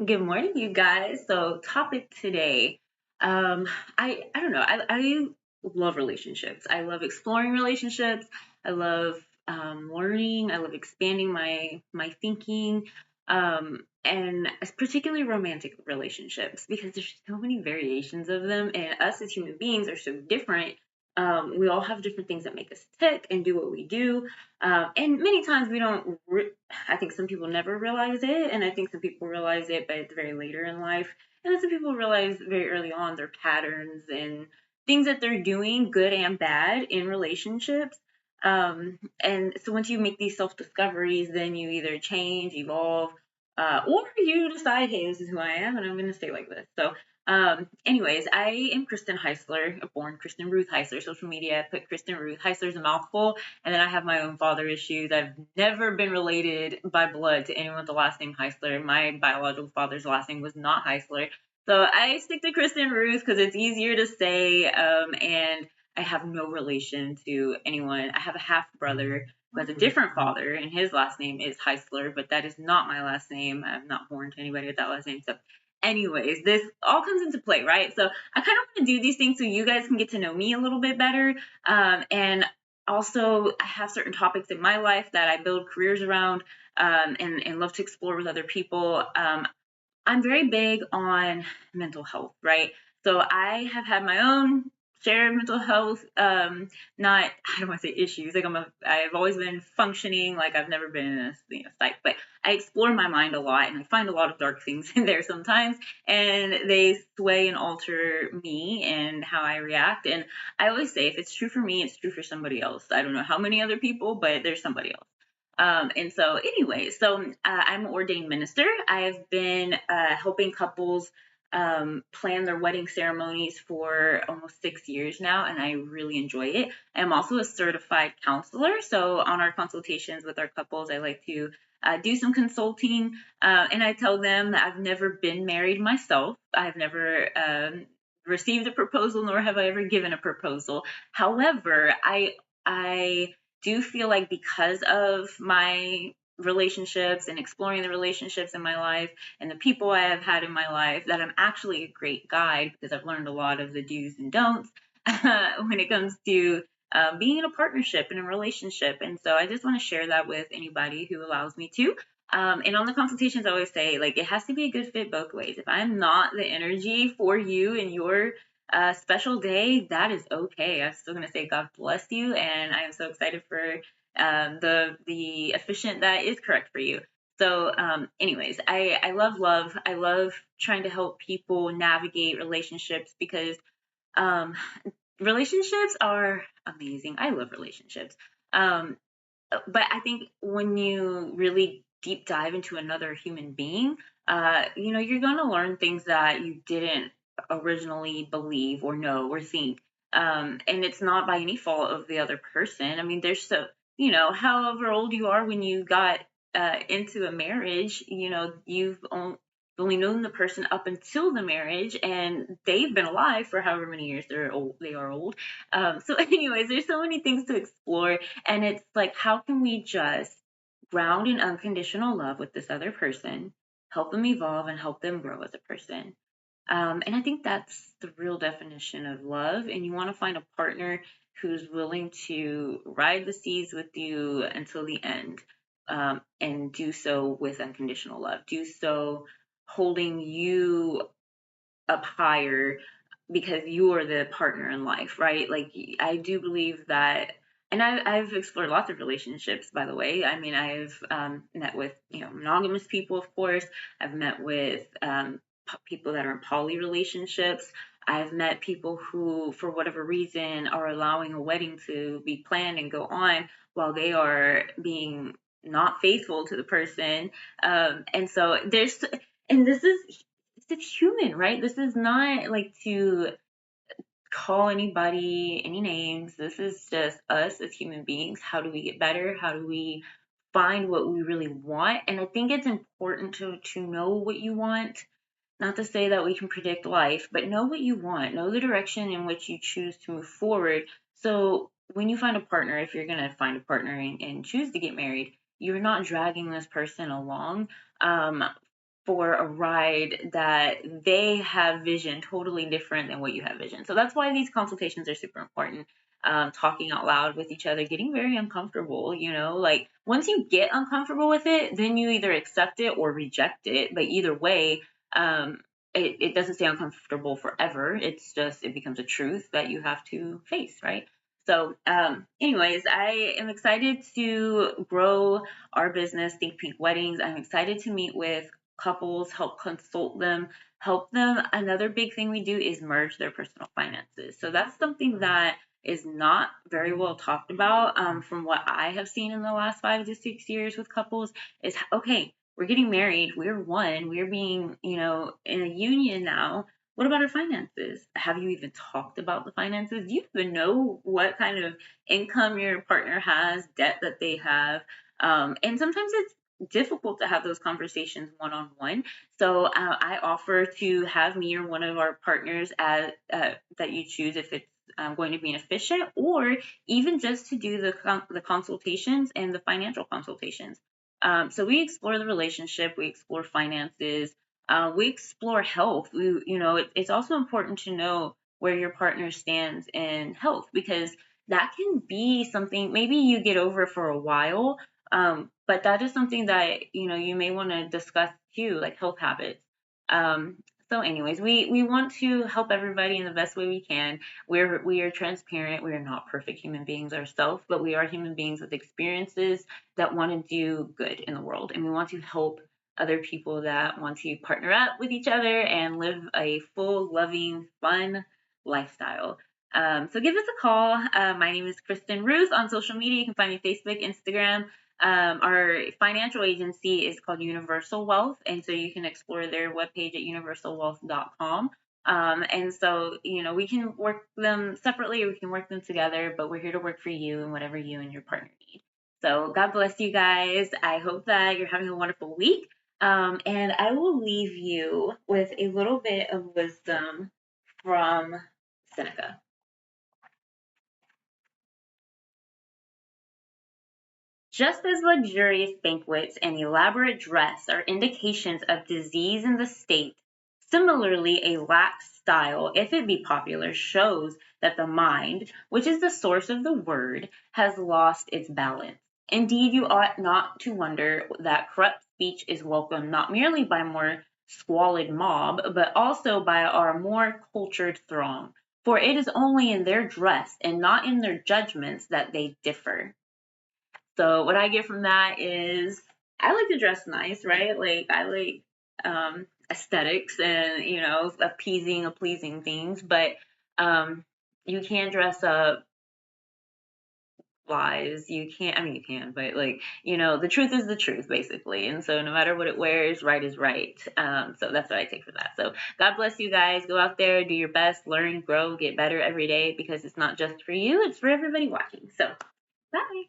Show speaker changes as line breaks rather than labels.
Good morning, you guys. So, topic today. Um, I don't know. I love relationships. I love exploring relationships. I love learning. I love expanding my thinking. And particularly romantic relationships because there's so many variations of them, and us as human beings are so different. We all have different things that make us tick and do what we do. And many times we don't I think some people never realize it, and I think some people realize it, but it's very later in life. And then some people realize very early on their patterns and things that they're doing, good and bad, in relationships. And so once you make these self discoveries, then you either change, evolve, or you decide, hey, this is who I am, and I'm going to stay like this. So anyways, I am Kristen Heisler, born Kristen Ruth Heisler. Social media, I put Kristen Ruth. Heisler's a mouthful. And then I have my own father issues. I've never been related by blood to anyone with the last name Heisler. My biological father's last name was not Heisler. So I stick to Kristen Ruth because it's easier to say. And I have no relation to anyone. I have a half brother who has a different father, and his last name is Heisler, but that is not my last name. I'm not born to anybody with that last name. So anyways, this all comes into play, right? So I kind of want to do these things so you guys can get to know me a little bit better. And also, I have certain topics in my life that I build careers around, and love to explore with other people. I'm very big on mental health, right? So I have had my own share of mental health, not, I don't want to say issues, like I've always been functioning, like I've never been in a psych, but I explore my mind a lot and I find a lot of dark things in there sometimes, and they sway and alter me and how I react. And I always say, if it's true for me, it's true for somebody else. I don't know how many other people, but there's somebody else. And so, anyway, I'm an ordained minister. I've been helping couples plan their wedding ceremonies for almost 6 years now, and I really enjoy it. I'm also a certified counselor. So, on our consultations with our couples, I like to do some consulting, and I tell them that I've never been married myself. I've never received a proposal, nor have I ever given a proposal. However, I do feel like because of my relationships and exploring the relationships in my life and the people I have had in my life, that I'm actually a great guide because I've learned a lot of the do's and don'ts when it comes to being in a partnership and a relationship. And so I just want to share that with anybody who allows me to. And on the consultations, I always say, like, it has to be a good fit both ways. If I'm not the energy for you and your special day, that is okay. I'm still gonna say God bless you, and I am so excited for the efficient that is correct for you. So, anyways, I love love. I love trying to help people navigate relationships because um, relationships are amazing. I love relationships. Um, but I think when you really deep dive into another human being, you're going to learn things that you didn't originally believe or know or think. And it's not by any fault of the other person. I mean, however old you are when you got into a marriage, you've only known the person up until the marriage, and they've been alive for however many years they are old. So, anyways, there's so many things to explore, and it's like, how can we just ground in unconditional love with this other person, help them evolve, and help them grow as a person? And I think that's the real definition of love. And you want to find a partner who's willing to ride the seas with you until the end, and do so with unconditional love. Do so holding you up higher because you are the partner in life, right? Like, I do believe that, and I've explored lots of relationships, by the way. I mean, I've met with monogamous people, of course. I've met with people that are in poly relationships. I've met people who, for whatever reason, are allowing a wedding to be planned and go on while they are being not faithful to the person. And so and this is human, right? This is not like to call anybody any names. This is just us as human beings. How do we get better? How do we find what we really want? And I think it's important to know what you want. Not to say that we can predict life, but know what you want. Know the direction in which you choose to move forward. So when you find a partner, if you're gonna find a partner and choose to get married, you're not dragging this person along. for a ride that they have vision totally different than what you have vision. So that's why these consultations are super important. Talking out loud with each other, getting very uncomfortable, like once you get uncomfortable with it, then you either accept it or reject it. But either way, it doesn't stay uncomfortable forever. It's just, it becomes a truth that you have to face, right? So, anyways, I am excited to grow our business, Think Pink Weddings. I'm excited to meet with couples, help consult them, help them. Another big thing we do is merge their personal finances. So that's something that is not very well talked about, from what I have seen in the last 5 to 6 years with couples. Is okay, we're getting married, we're one, we're being, in a union now. What about our finances? Have you even talked about the finances? Do you even know what kind of income your partner has, debt that they have? And sometimes it's difficult to have those conversations one on one. So I offer to have me or one of our partners that you choose, if it's going to be an efficient, or even just to do the consultations and the financial consultations. So we explore the relationship, we explore finances, we explore health. It's also important to know where your partner stands in health, because that can be something maybe you get over for a while, but that is something that you may want to discuss too, like health habits. Um, so, anyways, we want to help everybody in the best way we can. We are transparent. We are not perfect human beings ourselves, but we are human beings with experiences that want to do good in the world, and we want to help other people that want to partner up with each other and live a full, loving, fun lifestyle. So give us a call. My name is Kristen Ruth on social media. You can find me Facebook, Instagram. Our financial agency is called Universal Wealth, and so you can explore their webpage at universalwealth.com. And so, we can work them separately or we can work them together, but we're here to work for you and whatever you and your partner need. So God bless you guys. I hope that you're having a wonderful week. And I will leave you with a little bit of wisdom from Seneca. Just as luxurious banquets and elaborate dress are indications of disease in the state, similarly a lax style, if it be popular, shows that the mind, which is the source of the word, has lost its balance. Indeed, you ought not to wonder that corrupt speech is welcomed not merely by more squalid mob, but also by our more cultured throng. For it is only in their dress and not in their judgments that they differ. So what I get from that is I like to dress nice, right? Like I like aesthetics and appeasing, pleasing things, but you can't dress up lies. You can't. I mean, you can, but like the truth is the truth, basically. And so no matter what it wears, right is right. So that's what I take from that. So God bless you guys. Go out there, do your best, learn, grow, get better every day, because it's not just for you; it's for everybody watching. So bye.